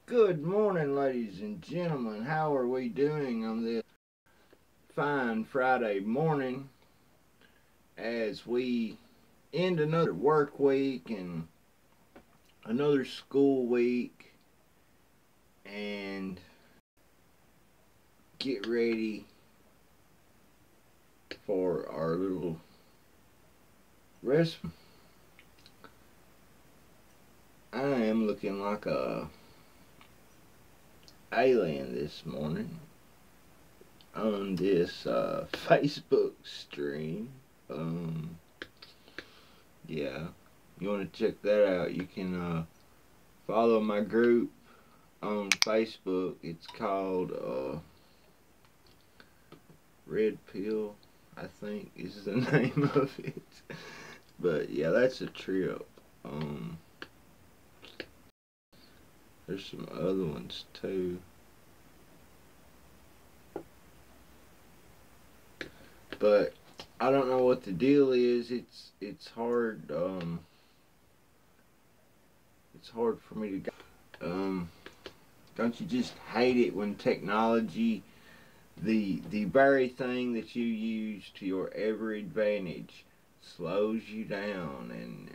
Good morning, ladies and gentlemen. How are we doing on this fine Friday morning as we end another work week and another school week and get ready for our little rest? I am looking like a alien this morning on this Facebook stream. Yeah, you want to check that out, you can follow my group on Facebook. It's called Red Pill, I think is the name of it. But yeah, that's a trip. There's some other ones too. But I don't know what the deal is. It's hard. It's hard for me to. Don't you just hate it when technology, the very thing that you use to your every advantage, slows you down and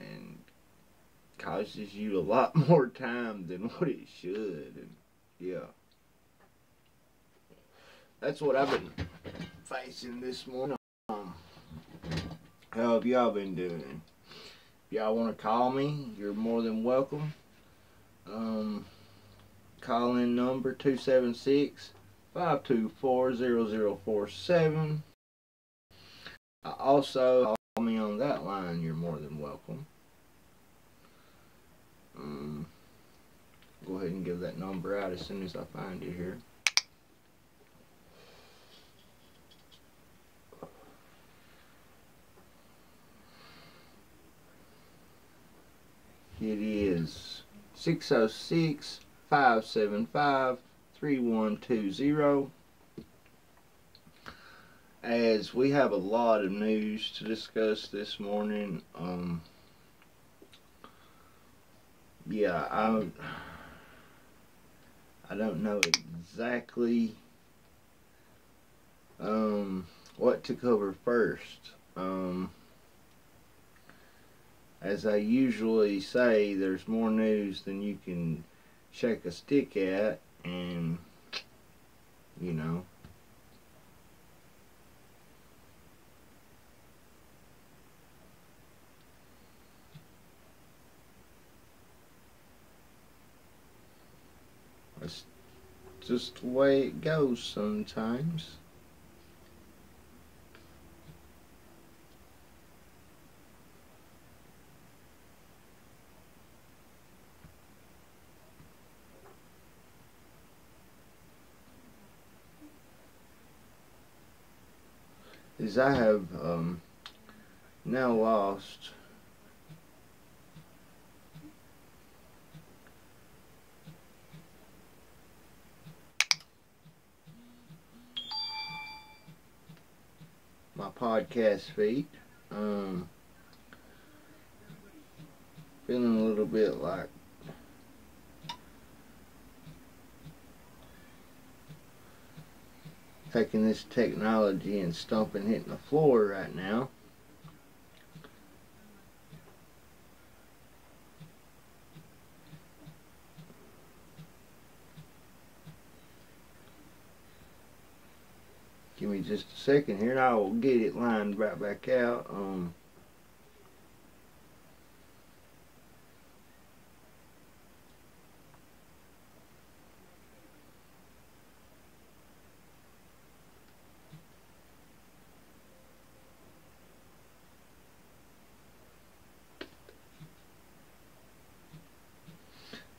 causes you a lot more time than what it should? And yeah, that's what I've been facing this morning. How have y'all been doing? If y'all want to call me, you're more than welcome. Call in number 276-524-0047. Also, call me on that line, you're more than welcome. Go ahead and give that number out as soon as I find it here. It is 606-575-3120. As we have a lot of news to discuss this morning, yeah, I don't know exactly what to cover first. As I usually say, there's more news than you can shake a stick at, and you know, it's just the way it goes sometimes. Is I have now lost my podcast feed. Feeling a little bit like taking this technology and stomping, hitting the floor right now. just a second here and I will get it lined right back out.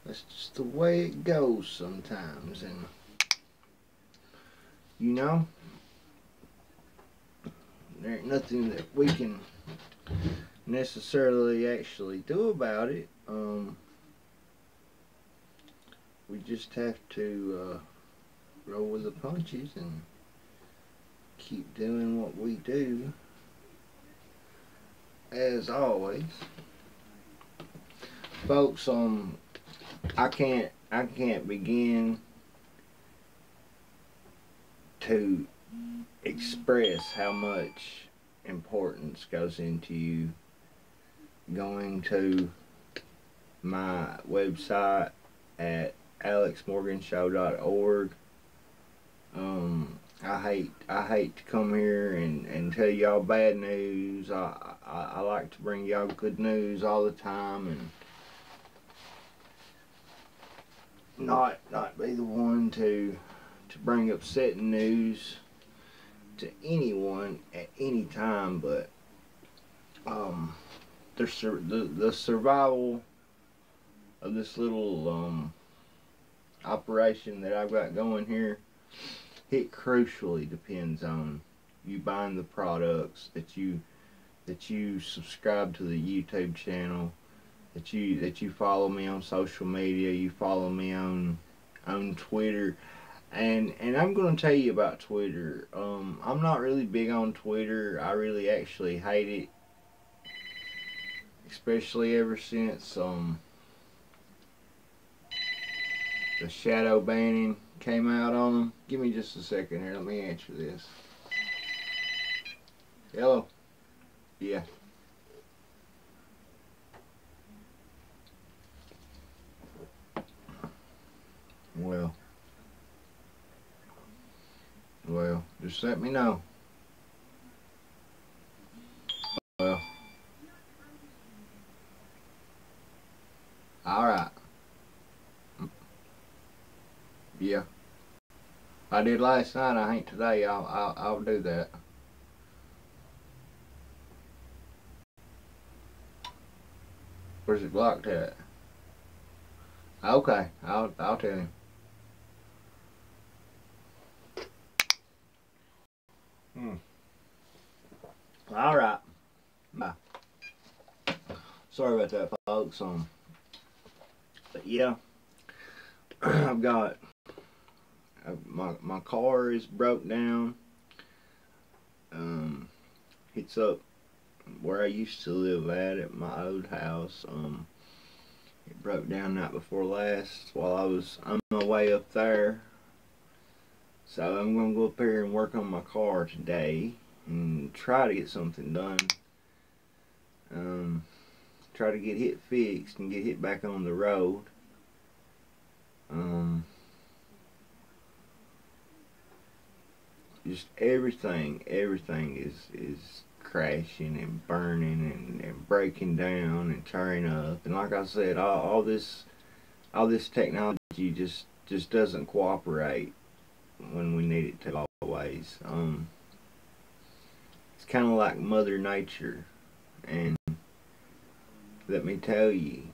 That's just the way it goes sometimes, and you know, there ain't nothing that we can necessarily actually do about it. We just have to roll with the punches and keep doing what we do, as always. Folks, I can't begin to express how much importance goes into you going to my website at alexmorganshow.org. I hate to come here and tell y'all bad news. I like to bring y'all good news all the time, and not be the one to bring upsetting news to anyone at any time. But the survival of this little operation that I've got going here, it crucially depends on you buying the products, that you subscribe to the YouTube channel, that you follow me on social media, you follow me on Twitter. And I'm going to tell you about Twitter. I'm not really big on Twitter. I really actually hate it, especially ever since the shadow banning came out on them. Give me just a second here. Let me answer this. Hello? Yeah. Well, just let me know. Well, alright. Yeah. I did last night, I ain't today. I'll do that. Where's it blocked at? Okay, I'll tell him. Alright. Bye. Sorry about that, folks. But yeah, I've got my car is broke down. It's up where I used to live at my old house. It broke down night before last while I was on my way up there. So I'm gonna go up there and work on my car today and try to get something done. Try to get it fixed and get it back on the road. Just everything is crashing and burning and breaking down and tearing up. And like I said, all this technology just doesn't cooperate when we need it to always. It's kind of like Mother Nature, and let me tell you,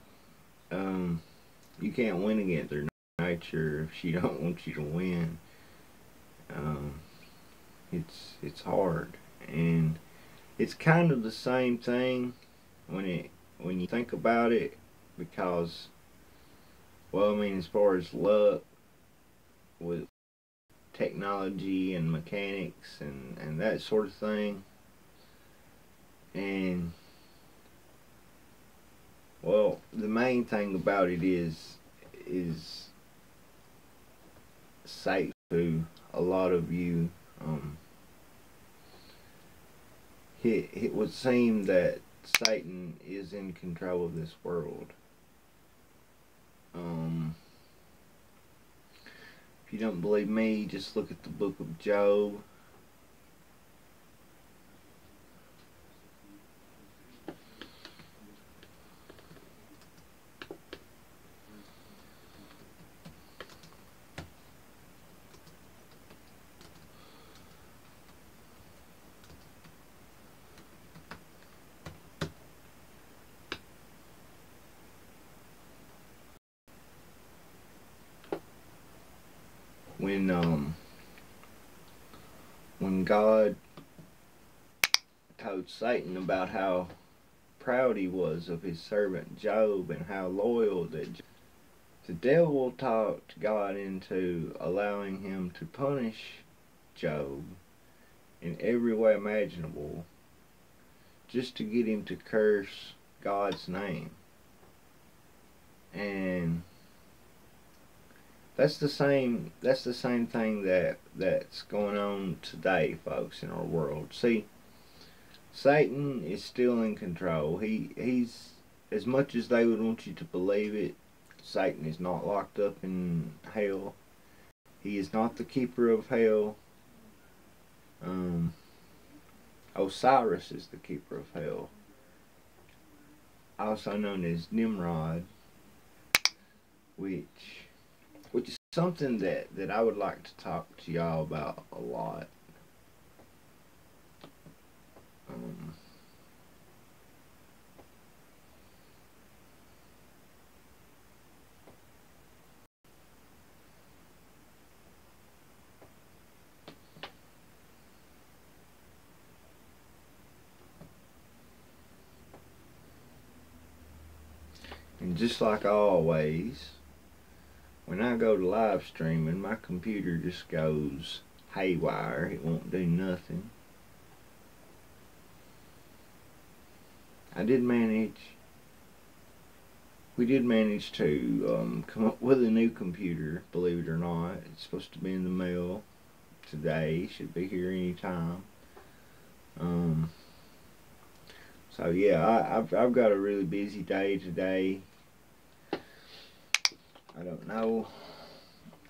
you can't win against her nature if she don't want you to win. It's hard, and it's kind of the same thing when you think about it, because, well, I mean, as far as luck with technology and mechanics and that sort of thing, and well, the main thing about it is safe to a lot of you. It would seem that Satan is in control of this world. If you don't believe me, just look at the book of Job. when God told Satan about how proud he was of his servant Job and how loyal the devil talked God into allowing him to punish Job in every way imaginable just to get him to curse God's name. And that's the same thing that's going on today, folks, in our world. See, Satan is still in control. He's, as much as they would want you to believe it, Satan is not locked up in hell. He is not the keeper of hell. Osiris is the keeper of hell, also known as Nimrod, which is something that I would like to talk to y'all about a lot. And just like always, when I go to live streaming, my computer just goes haywire. It won't do nothing. We did manage to come up with a new computer, believe it or not. It's supposed to be in the mail today. Should be here any time. So yeah, I've got a really busy day today. I don't know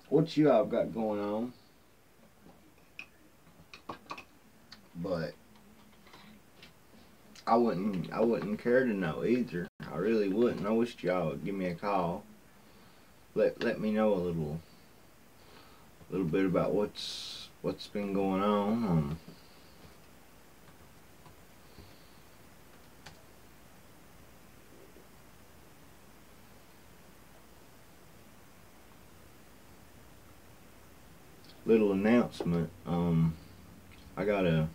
what you all got going on, but I wouldn't care to know either. I really wouldn't. I wish y'all would give me a call. Let me know a little bit about what's been going on. Little announcement. I got a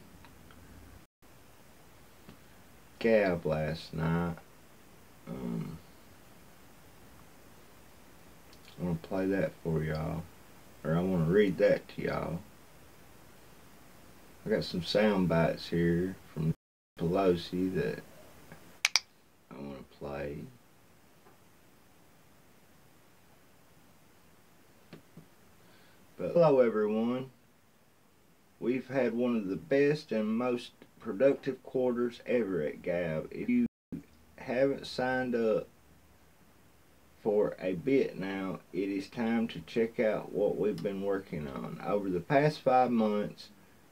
gab last night. I want to play that for y'all, or I want to read that to y'all. I got some sound bites here from Pelosi that I want to play. But hello everyone. We've had one of the best and most productive quarters ever at Gab. If you haven't signed up for a bit now, it is time to check out what we've been working on. Over the past 5 months,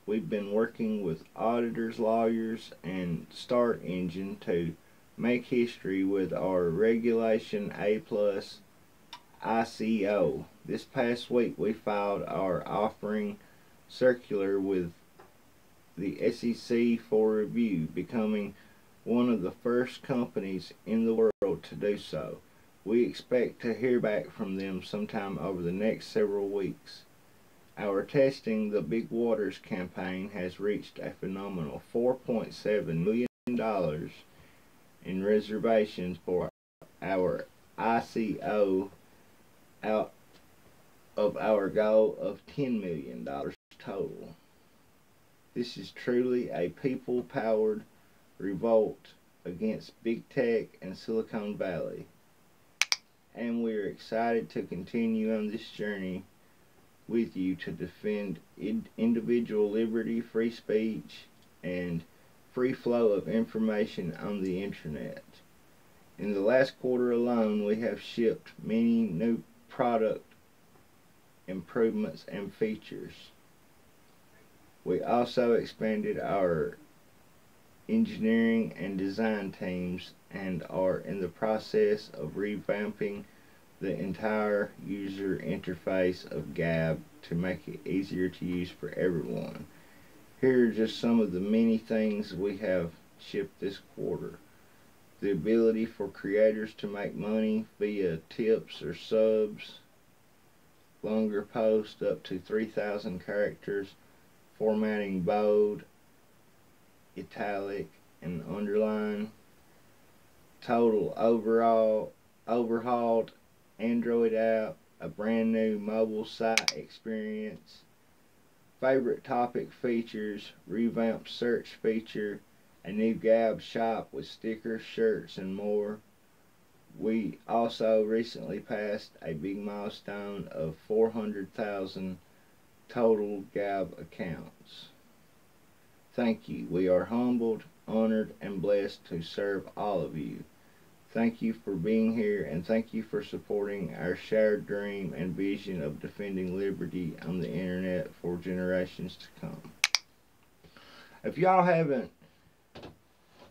we've been working with auditors, lawyers, and Start Engine to make history with our Regulation A+ ICO. This past week we filed our offering circular with the SEC for review, becoming one of the first companies in the world to do so. We expect to hear back from them sometime over the next several weeks. Our testing the Big Waters campaign has reached a phenomenal $4.7 million in reservations for our ICO, out of our goal of $10 million total. This is truly a people-powered revolt against big tech and Silicon Valley, and we are excited to continue on this journey with you to defend individual liberty, free speech, and free flow of information on the internet. In the last quarter alone, we have shipped many new product improvements and features. We also expanded our engineering and design teams and are in the process of revamping the entire user interface of Gab to make it easier to use for everyone. Here are just some of the many things we have shipped this quarter. The ability for creators to make money via tips or subs, longer posts up to 3,000 characters, formatting bold, italic, and underline. Total overall overhauled Android app, a brand new mobile site experience, favorite topic features, revamped search feature, a new Gab shop with stickers, shirts, and more. We also recently passed a big milestone of 400,000 total Gab accounts. Thank you. We are humbled, honored, and blessed to serve all of you. Thank you for being here, and thank you for supporting our shared dream and vision of defending liberty on the internet for generations to come. If y'all haven't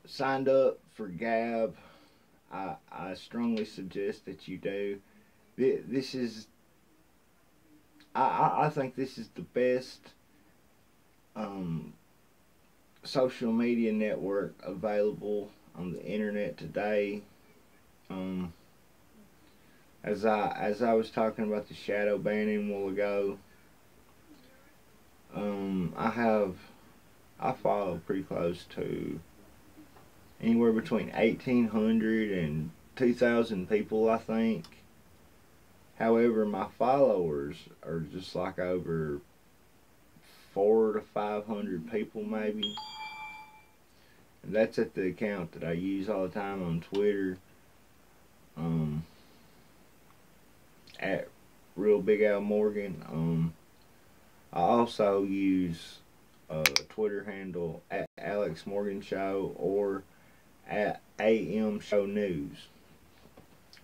signed up for Gab, I strongly suggest that you do. This is, I think this is the best social media network available on the internet today. As I was talking about the shadow banning a while ago, I follow pretty close to anywhere between 1,800 and 2,000 people, I think. However, my followers are just like over 400 to 500 people maybe. And that's at the account that I use all the time on Twitter. At Real Big Al Morgan. I also use a Twitter handle at Alex Morgan Show or at AM Show News.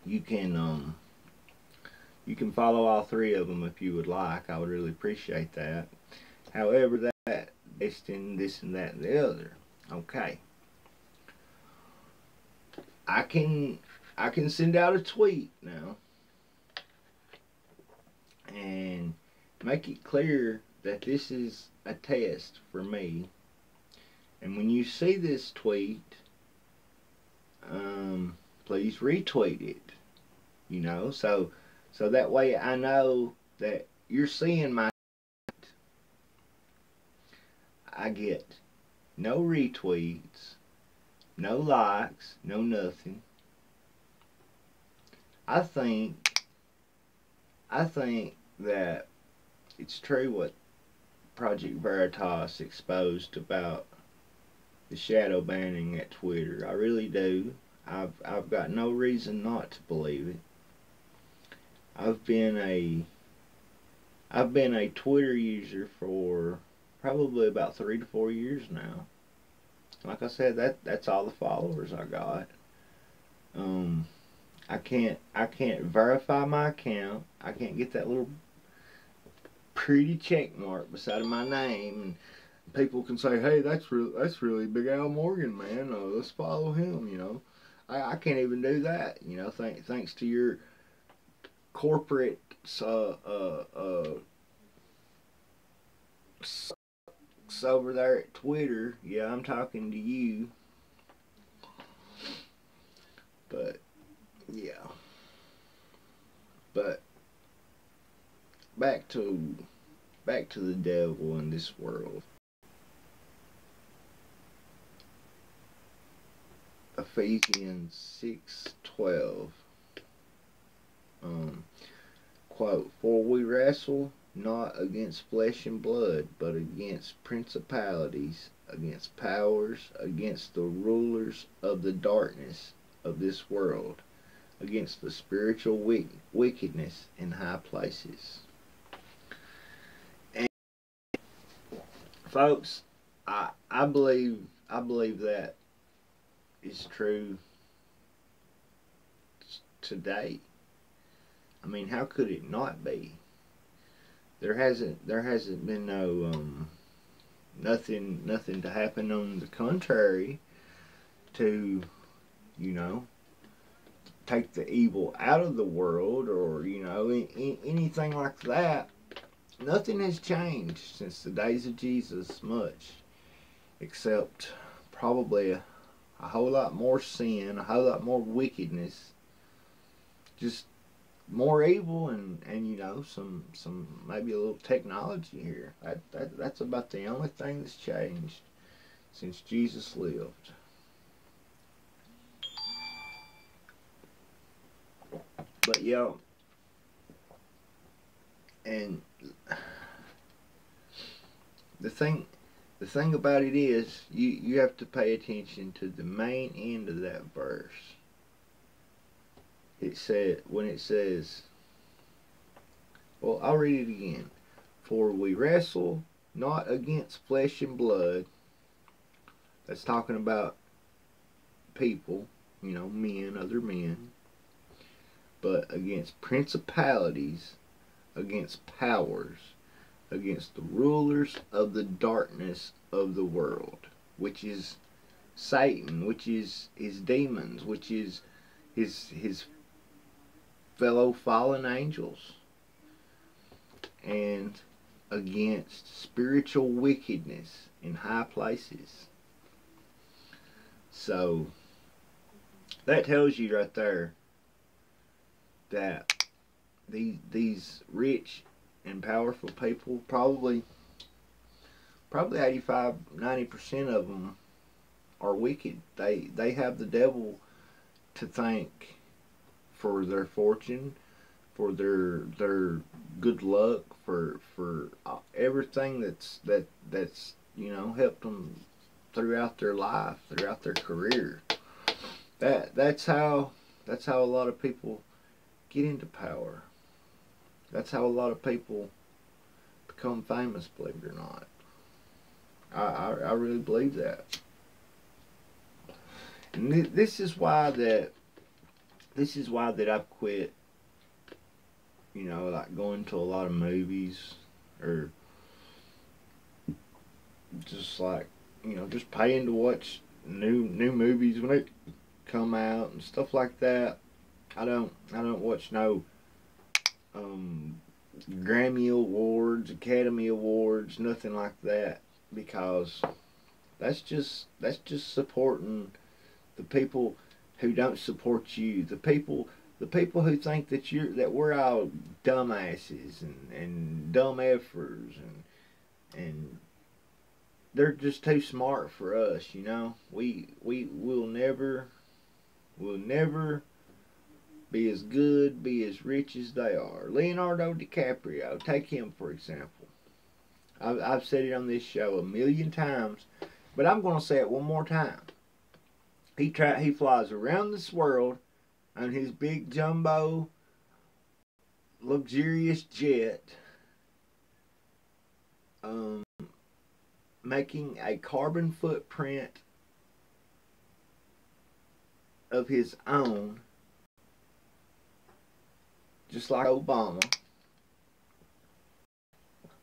You can follow all three of them if you would like. I would really appreciate that. However, that based in this and that and the other. Okay. I can send out a tweet now and make it clear that this is a test for me. And when you see this tweet, please retweet it. You know, so that way I know that you're seeing my. I get no retweets, no likes, no nothing. I think that it's true what Project Veritas exposed about the shadow banning at Twitter. I really do. I've got no reason not to believe it. I've been a Twitter user for probably about 3 to 4 years now. Like I said, that's all the followers I got. I can't verify my account. I can't get that little pretty check mark beside my name, and people can say, "Hey, that's really Big Al Morgan, man. Let's follow him." You know, I can't even do that. You know, thanks to your corporate over there at Twitter. Yeah, I'm talking to you. But yeah. But back to the devil in this world. Ephesians 6:12. Quote, "For we wrestle not against flesh and blood, but against principalities, against powers, against the rulers of the darkness of this world, against the spiritual wickedness in high places." And folks, I believe that is true today. I mean, how could it not be? There hasn't been no nothing to happen on the contrary to, you know, take the evil out of the world, or, you know, anything like that. Nothing has changed since the days of Jesus much, except probably a whole lot more sin, a whole lot more wickedness, just more evil and you know some maybe a little technology here. That's about the only thing that's changed since Jesus lived. But yo, and the thing the thing about it is you have to pay attention to the main end of that verse. It said when it says, well, I'll read it again. For we wrestle not against flesh and blood. That's talking about people, you know, men, other men, but against principalities, against powers, against the rulers of the darkness of the world, which is Satan, which is his demons, which is his fellow fallen angels, and against spiritual wickedness in high places. So that tells you right there that these rich and powerful people, probably 85-90% of them are wicked. They have the devil to thank for their fortune, for their good luck, for everything that's you know helped them throughout their life, throughout their career. That's how a lot of people get into power. That's how a lot of people become famous, believe it or not. I really believe that. And this is why that I've quit, you know, like going to a lot of movies, or just like, you know, just paying to watch new movies when they come out and stuff like that. I don't watch no Grammy Awards, Academy Awards, nothing like that, because that's just supporting the people who don't support you. The people who think that we're all dumbasses and dumb effers, and they're just too smart for us, you know. We'll never be as good, be as rich as they are. Leonardo DiCaprio, take him for example. I've said it on this show a million times, but I'm going to say it one more time. He flies around this world on his big jumbo luxurious jet, making a carbon footprint of his own, just like Obama,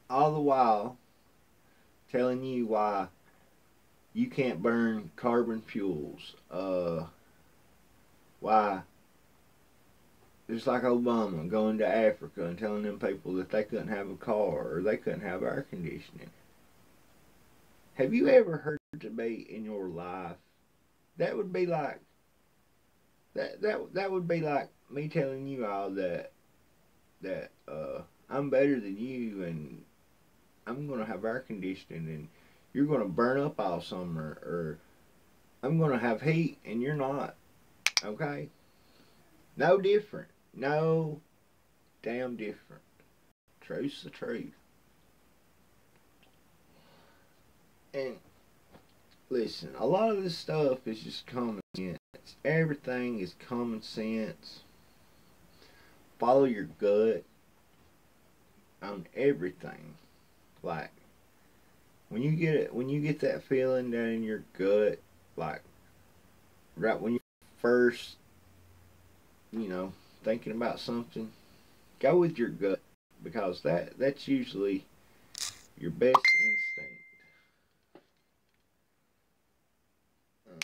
all the while telling you why you can't burn carbon fuels. Why, just like Obama going to Africa and telling them people that they couldn't have a car or they couldn't have air conditioning. Have you ever heard a debate in your life? That would be like that would be like me telling you all that I'm better than you and I'm gonna have air conditioning and you're gonna burn up all summer, or I'm gonna have heat and you're not. Okay? No different. No damn different. Truth's the truth. And listen, a lot of this stuff is just common sense. Everything is common sense. Follow your gut on everything. Like when you get that feeling down in your gut, like right when you first, you know, thinking about something, go with your gut, because that's usually your best instinct. Um,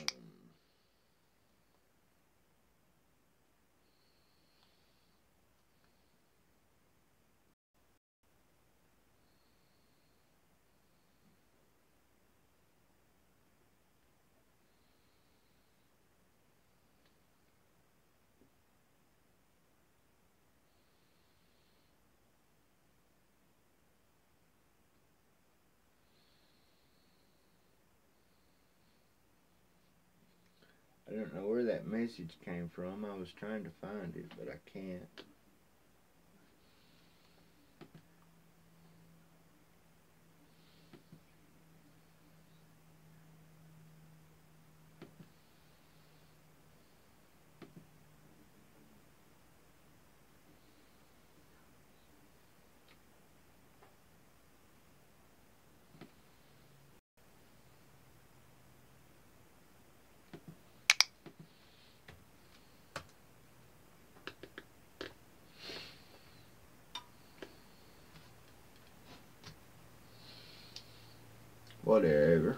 I don't know where that message came from. I was trying to find it, but I can't. Whatever.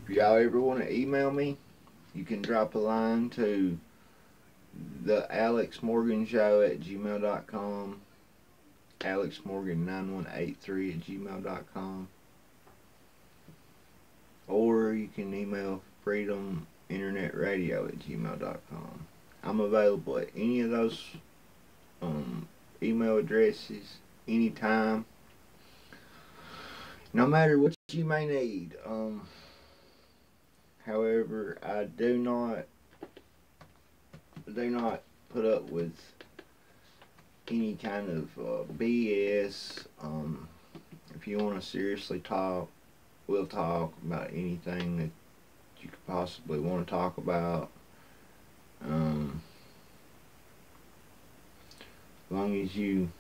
If y'all ever want to email me, you can drop a line to the alexmorganshow@gmail.com, alexmorgan9183@gmail.com, or you can email freedominternetradio@gmail.com. I'm available at any of those email addresses anytime, no matter what you may need. However, I do not put up with any kind of BS. If you want to seriously talk, we'll talk about anything that you could possibly want to talk about. As long as you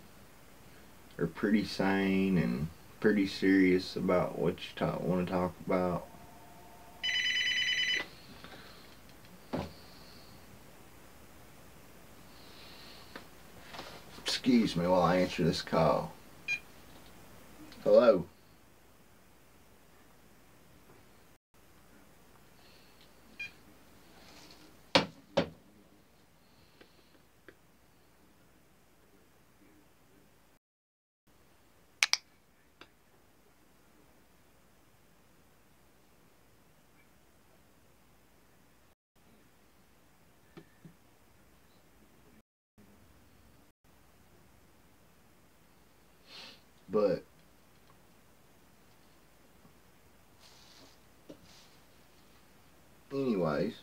are pretty sane and pretty serious about what you want to talk about. Excuse me while I answer this call. Hello. But anyways,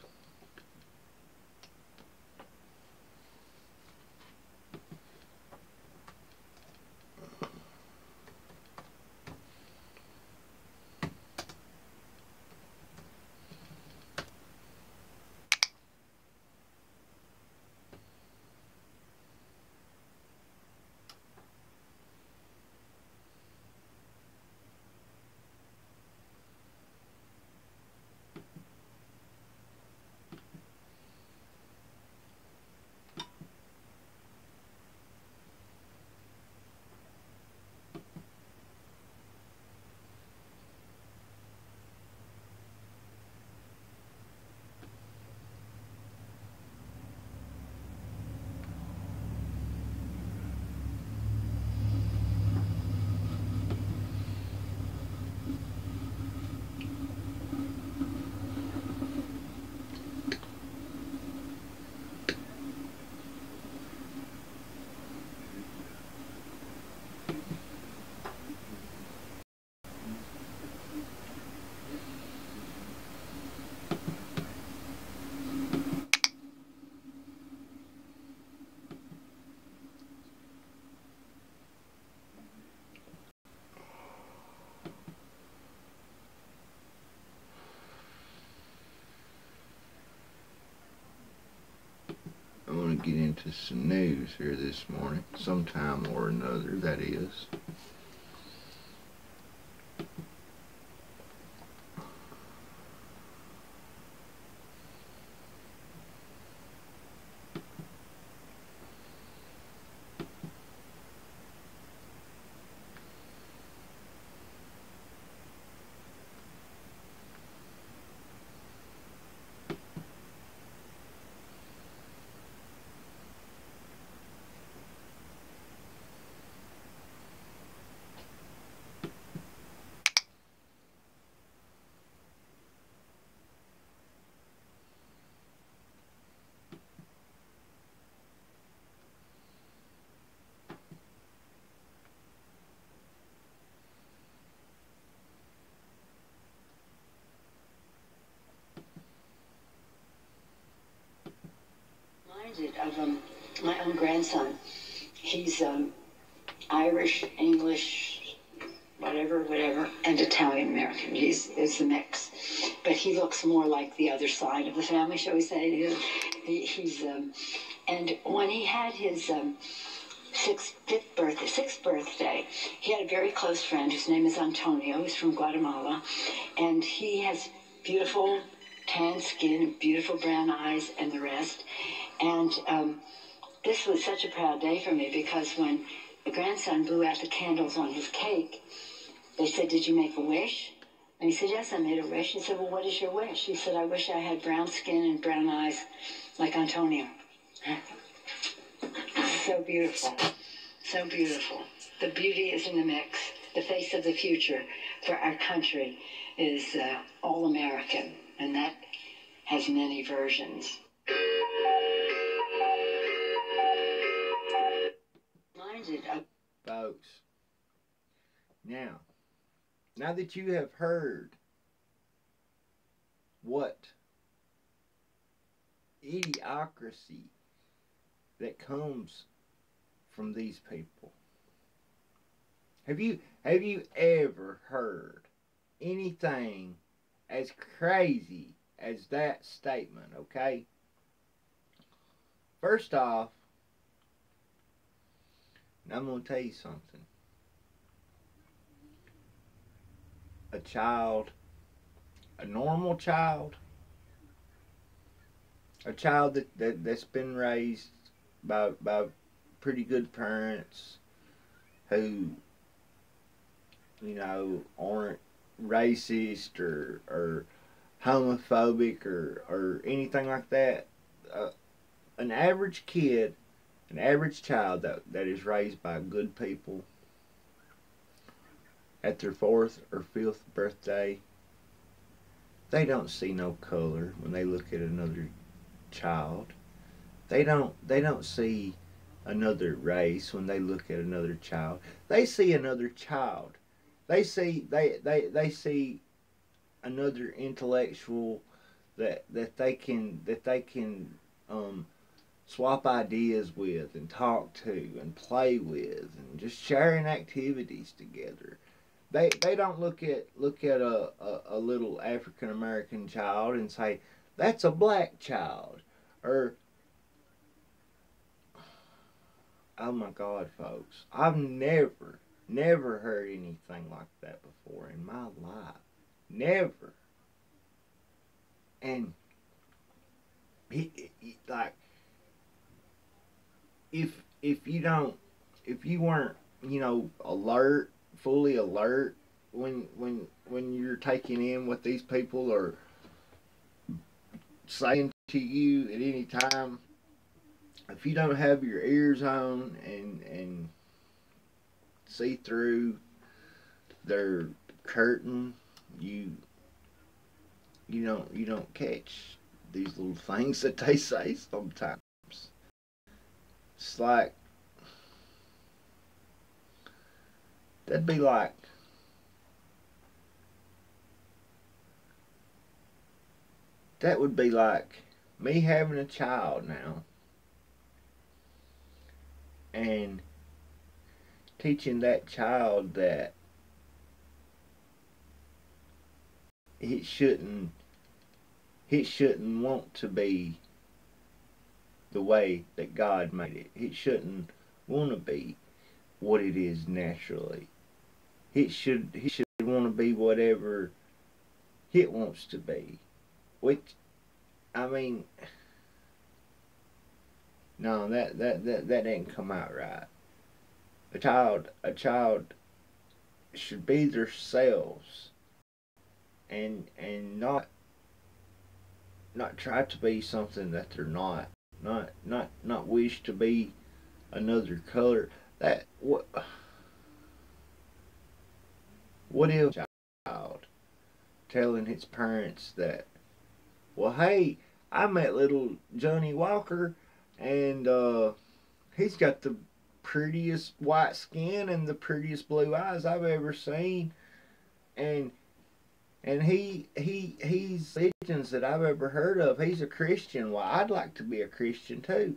I want to get into some news here this morning, sometime or another, that is. grandson. He's Irish, English, whatever, and Italian American. It's a mix, but he looks more like the other side of the family, shall we say? And when he had his sixth birthday, he had a very close friend whose name is Antonio. He's from Guatemala, and he has beautiful tan skin, beautiful brown eyes, and the rest. And this was such a proud day for me, because when the grandson blew out the candles on his cake, they said, "Did you make a wish?" And he said, "Yes, I made a wish." He said, "Well, what is your wish?" He said, "I wish I had brown skin and brown eyes like Antonio." So beautiful. So beautiful. The beauty is in the mix. The face of the future for our country is all American, and that has many versions. Folks, now that you have heard what idiocracy that comes from these people, have you ever heard anything as crazy as that statement? Okay, first off, I'm going to tell you something. A child, a normal child, a child that's been raised by pretty good parents who, you know, aren't racist or homophobic or anything like that. An average kid, an average child that is raised by good people at their 4th or 5th birthday, they don't see no color when they look at another child. They don't see another race when they look at another child. They see another child. They see another intellectual that they can swap ideas with and talk to and play with and just sharing activities together. They don't look at a little African American child and say, "That's a black child," or, oh my God, folks, I've never heard anything like that before in my life. Never. And like, if you weren't, you know, fully alert when you're taking in what these people are saying to you at any time, if you don't have your ears on and see through their curtain, you don't catch these little things that they say sometimes. It's like, that'd be like, that would be like me having a child now and teaching that child that it shouldn't want to be the way that God made it. It shouldn't want to be what it is naturally. It should want to be whatever it wants to be. Which, I mean, no, that didn't come out right. A child should be themselves and not try to be something that they're not. Not wish to be another color. That what if a child telling his parents that, well, hey, I met little Johnny Walker and he's got the prettiest white skin and the prettiest blue eyes I've ever seen, and he's religions that I've ever heard of. He's a Christian. Well, I'd like to be a Christian too.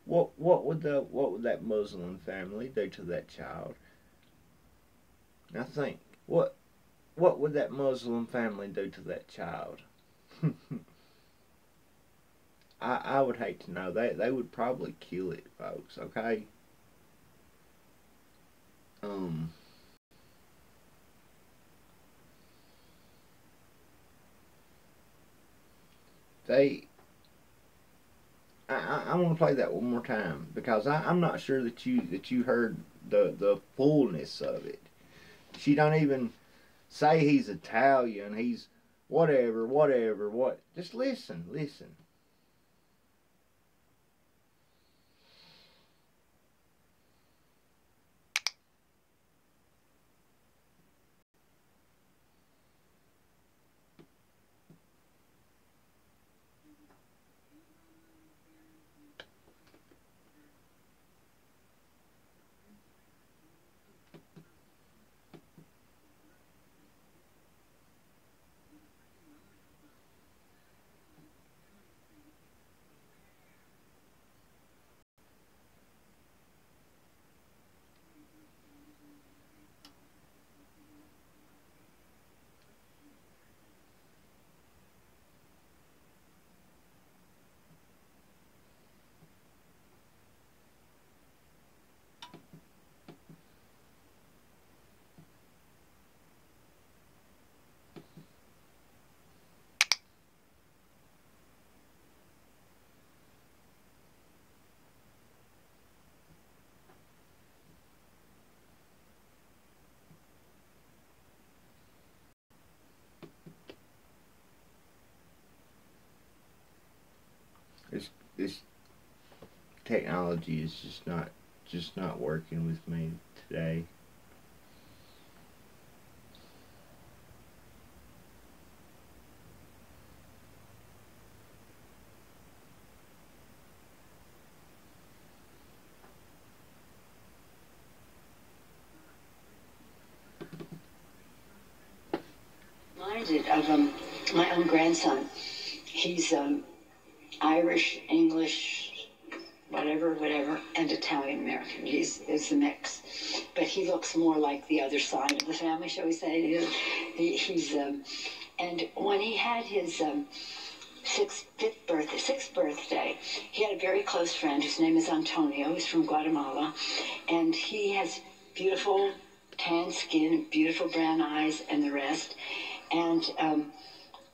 what would that Muslim family do to that child? Now think, what would that Muslim family do to that child? I would hate to know. They would probably kill it, folks. Okay. Um. They. I want to play that one more time because I'm not sure that you heard the fullness of it. She don't even say he's Italian. He's whatever, whatever. What? Just listen, listen. This technology is just not working with me today. Reminded of my own grandson. He's Irish, English, whatever, and Italian American. Is the mix, but he looks more like the other side of the family, shall we say? He's and when he had his sixth birthday, he had a very close friend whose name is Antonio. He's from Guatemala, and he has beautiful tan skin, beautiful brown eyes, and the rest. And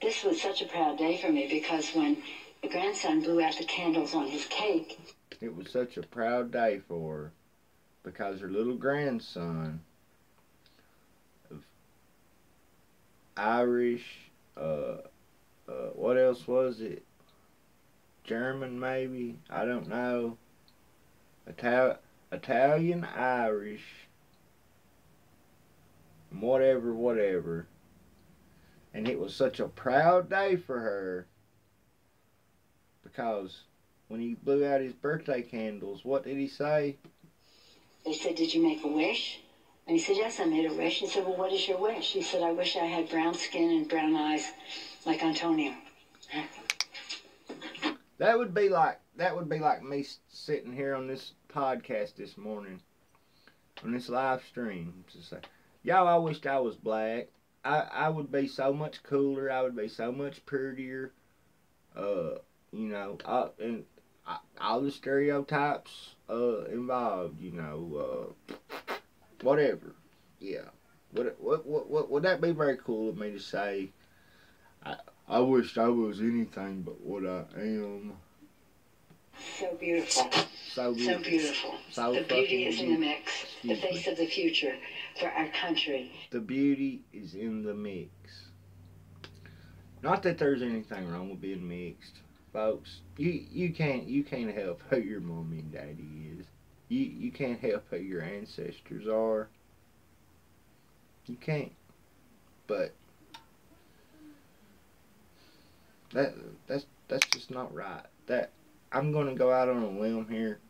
this was such a proud day for me because when the grandson blew out the candles on his cake. It was such a proud day for her because her little grandson of Irish, what else was it? German, maybe? I don't know. Italian, Irish, whatever. And it was such a proud day for her because when he blew out his birthday candles, what did he say? They said, "Did you make a wish?" And he said, "Yes, I made a wish." He said, "Well, what is your wish?" He said, "I wish I had brown skin and brown eyes like Antonio." That would be like me sitting here on this podcast this morning, on this live stream, to say, "Y'all, I wished I was black. I would be so much cooler. I would be so much prettier. You know, and all the stereotypes involved. You know, whatever. Yeah. Would that be very cool of me to say? I wished I was anything but what I am. So beautiful. So beautiful. The beauty is in the mix. The face of the future for our country. The beauty is in the mix. Not that there's anything wrong with being mixed, folks. You can't help who your mommy and daddy is. You can't help who your ancestors are. You can't. But that's just not right. That I'm gonna go out on a limb here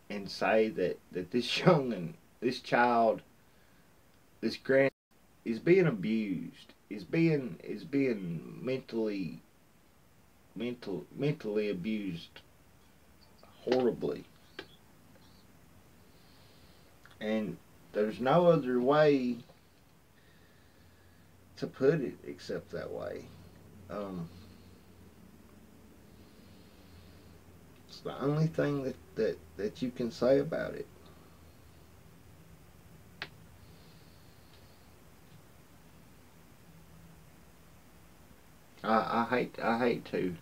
and say that this this child, this grand is being abused. Is being mentally abused horribly. And there's no other way to put it except that way. It's the only thing that you can say about it. I hate to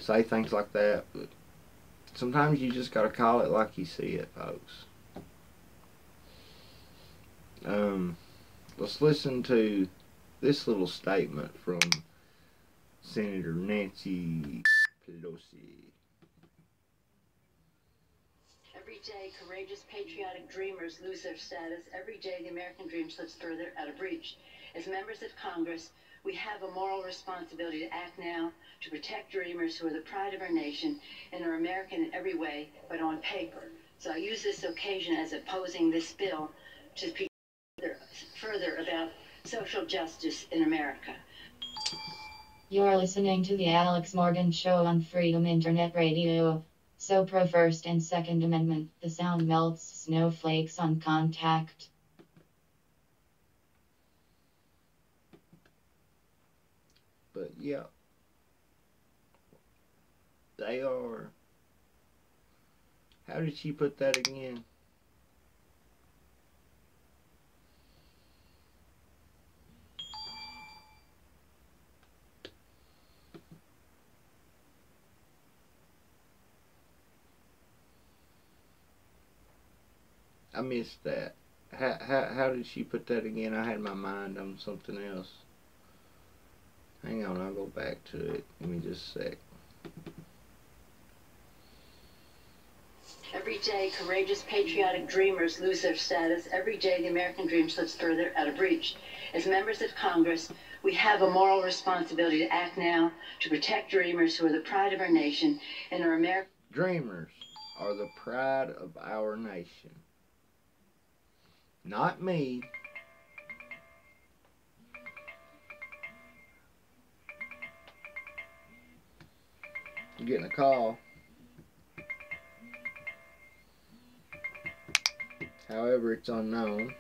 say things like that, but sometimes you just gotta call it like you see it, folks. Let's listen to this little statement from Senator Nancy Pelosi. Every day, courageous, patriotic dreamers lose their status. Every day, the American dream slips further out of reach. As members of Congress, we have a moral responsibility to act now to protect dreamers who are the pride of our nation and are American in every way, but on paper. So I use this occasion as opposing this bill to speak further about social justice in America. You're listening to the Alex Morgan Show on Freedom Internet Radio. So pro First and Second Amendment, the sound melts snowflakes on contact. But yeah, they are. How did she put that again? I missed that. How did she put that again? I had my mind on something else. Hang on, I'll go back to it. Give me just a sec. Every day, courageous, patriotic dreamers lose their status. Every day, the American dream slips further out of reach. As members of Congress, we have a moral responsibility to act now to protect dreamers who are the pride of our nation and are American. Dreamers are the pride of our nation. Not me. I'm getting a call. However, it's unknown.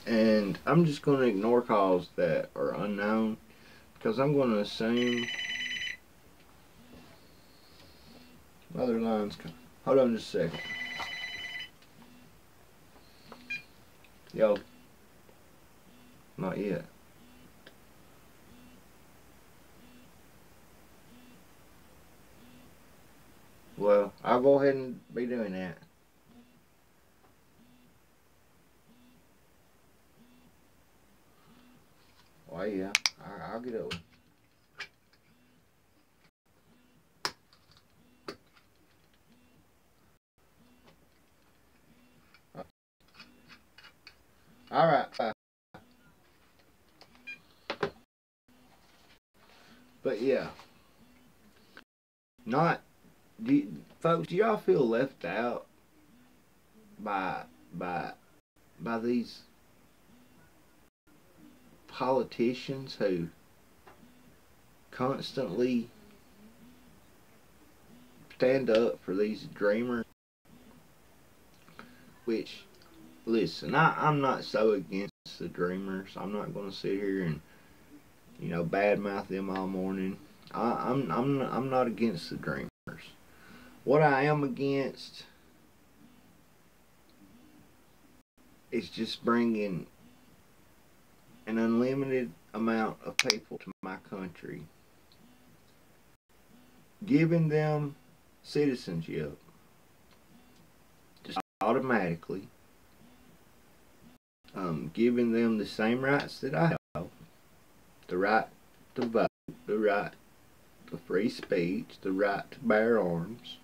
And I'm just going to ignore calls that are unknown because I'm going to assume other lines. Hold on just a second. Yo. Not yet. Well, I'll go ahead and be doing that. Oh yeah, I'll get over. All right. But yeah, folks, do y'all feel left out by these politicians who constantly stand up for these dreamers? Which, listen, I'm not so against the dreamers. I'm not going to sit here and, you know, badmouth them all morning. I'm not against the dreamers. What I am against is just bringing an unlimited amount of people to my country, giving them citizenship just automatically, giving them the same rights that I have, the right to vote, the right to free speech, the right to bear arms.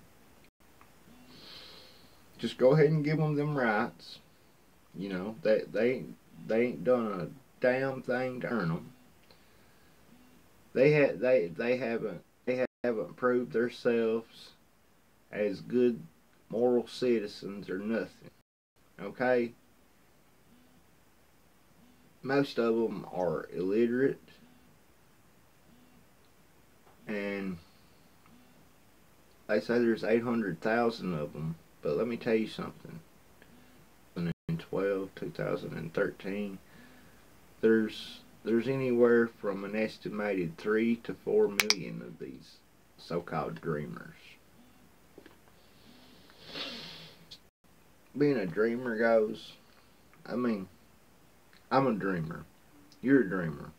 Just go ahead and give them rights. You know, They ain't done a damn thing to earn them. They haven't proved themselves as good moral citizens or nothing. Okay? Most of them are illiterate, and they say there's 800,000 of them. But let me tell you something. In 2013, there's anywhere from an estimated 3 to 4 million of these so-called dreamers. Being a dreamer goes, I mean, I'm a dreamer. You're a dreamer.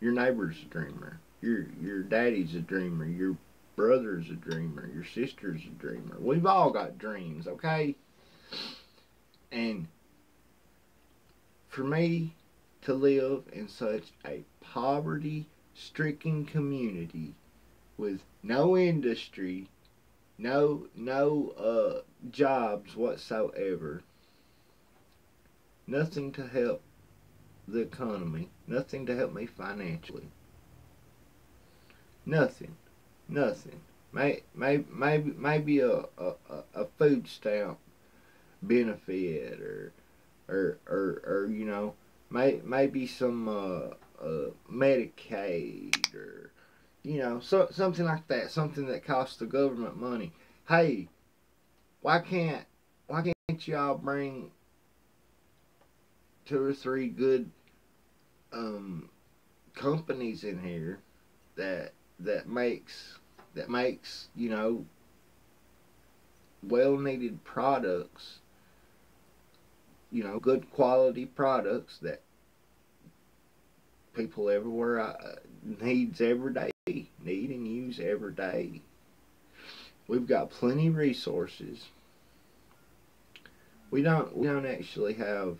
Your neighbor's a dreamer. Your daddy's a dreamer. Your brother's a dreamer. Your sister's a dreamer. We've all got dreams, okay? And for me to live in such a poverty-stricken community with no industry, no jobs whatsoever, nothing to help the economy, nothing to help me financially, nothing. Maybe a food stamp benefit, or you know, maybe some Medicaid, or you know, something like that, something that costs the government money. Hey, why can't y'all bring 2 or 3 good companies in here that makes you know, well needed products, you know, good quality products that people everywhere need and use every day. We've got plenty of resources. We don't actually have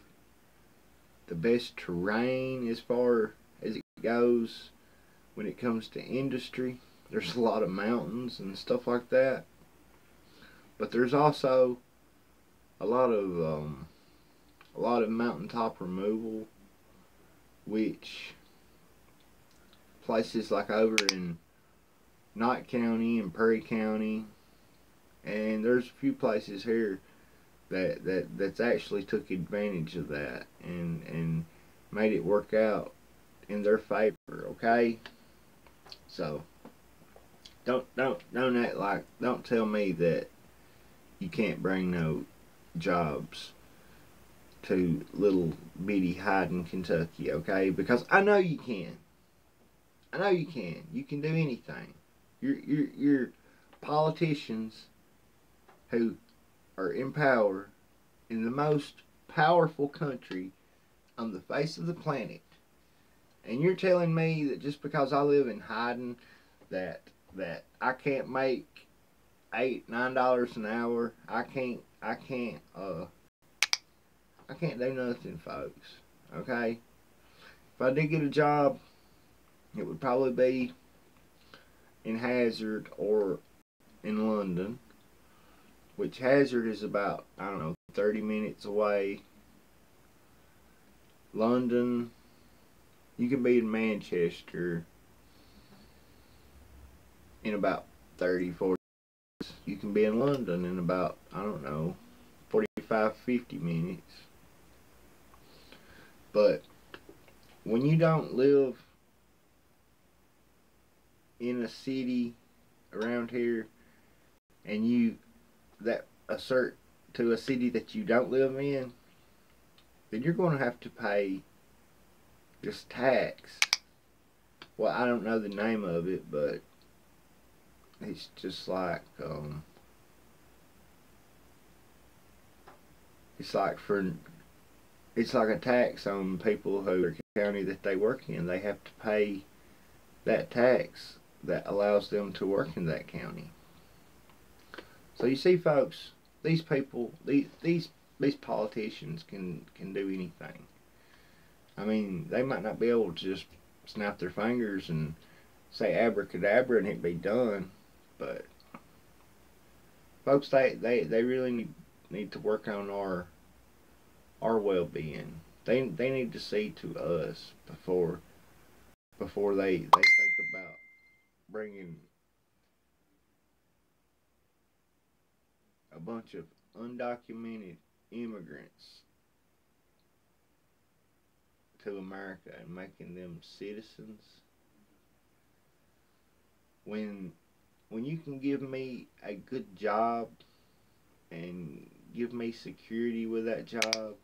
the best terrain as far as it goes when it comes to industry. There's a lot of mountains and stuff like that, but there's also a lot of mountaintop removal, which places like over in Knott County and Perry County, and there's a few places here that's actually took advantage of that and made it work out in their favor. Okay, so don't act like, don't tell me that you can't bring no jobs to little bitty Hyden, Kentucky. Okay, because I know you can. I know you can. You can do anything. You're politicians who are in power in the most powerful country on the face of the planet, and you're telling me that just because I live in Hyden that I can't make $8-9 an hour? I can't do nothing, folks. Okay, if I did get a job, it would probably be in Hazard or in London, which Hazard is about, I don't know, 30 minutes away. London, you can be in Manchester in about 30-40 minutes. You can be in London in about, I don't know, 45-50 minutes. But when you don't live in a city around here, and you that assert to a city that you don't live in, then you're going to have to pay this tax. Well, I don't know the name of it, but it's just like it's like a tax on people who are county that they work in. They have to pay that tax that allows them to work in that county. So you see, folks, these people, these politicians can do anything. I mean, they might not be able to just snap their fingers and say abracadabra and it be done, but folks, they really need to work on our well-being. They need to see to us before they think about bringing a bunch of undocumented immigrants to America and making them citizens. When you can give me a good job and give me security with that job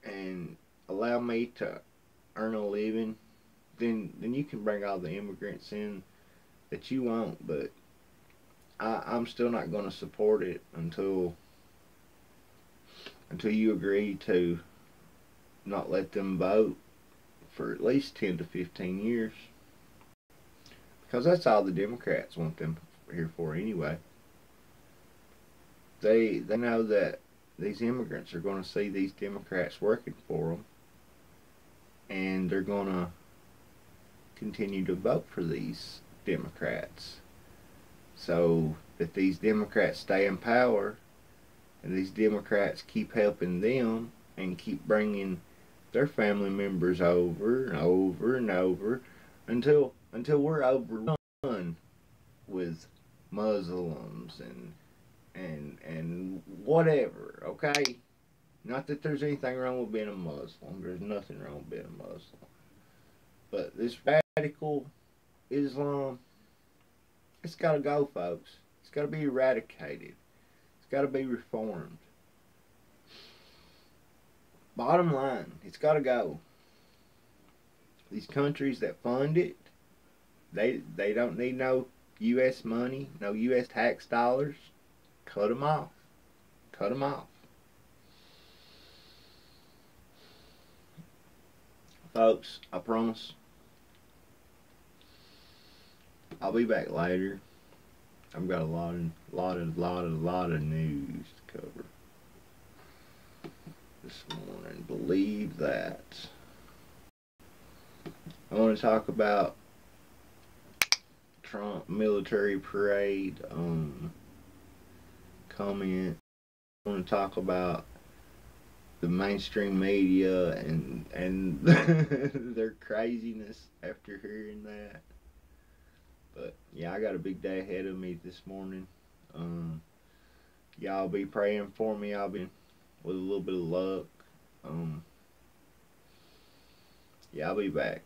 and allow me to earn a living, then you can bring all the immigrants in that you want. But I'm still not going to support it until you agree to not let them vote for at least 10 to 15 years. Because that's all the Democrats want them here for anyway. They know that these immigrants are going to see these Democrats working for them, and they're going to continue to vote for these Democrats, so that these Democrats stay in power, and these Democrats keep helping them and keep bringing their family members over and over and over until we're overrun with Muslims and whatever. Okay, not that there's anything wrong with being a Muslim. There's nothing wrong with being a Muslim. But this radical Islam, it's got to go, folks. It's got to be eradicated. It's got to be reformed. Bottom line, it's got to go. These countries that fund it, they don't need no U.S. money, no U.S. tax dollars. Cut them off. Cut them off. Folks, I promise I'll be back later. I've got a lot of news to cover this morning. Believe that. I want to talk about Trump military parade comment. I want to talk about the mainstream media and their craziness after hearing that. But yeah, I got a big day ahead of me this morning. Y'all be praying for me. I'll be with a little bit of luck. Yeah, I'll be back.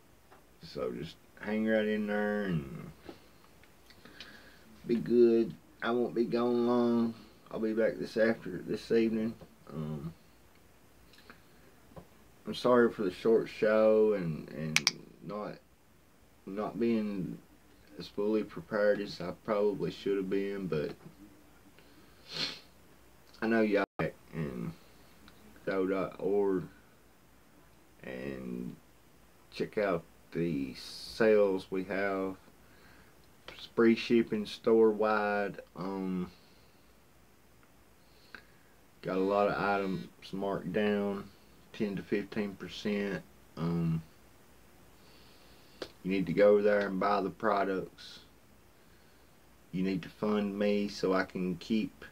So just hang right in there and be good. I won't be gone long. I'll be back this evening. I'm sorry for the short show and not being as fully prepared as I probably should have been, but I know y'all and go.org and check out the sales we have. Free shipping store wide. Got a lot of items marked down 10 to 15%. You need to go over there and buy the products. You need to fund me so I can keep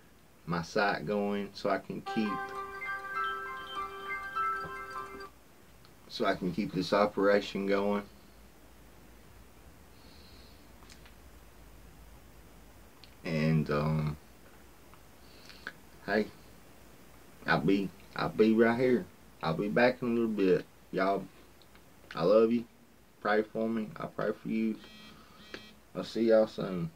my site going, so I can keep this operation going. And hey, I'll be right here. I'll be back in a little bit. Y'all, I love you. Pray for me. I pray for you. I'll see y'all soon.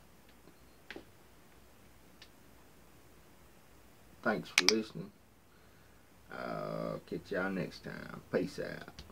Thanks for listening. Catch y'all next time. Peace out.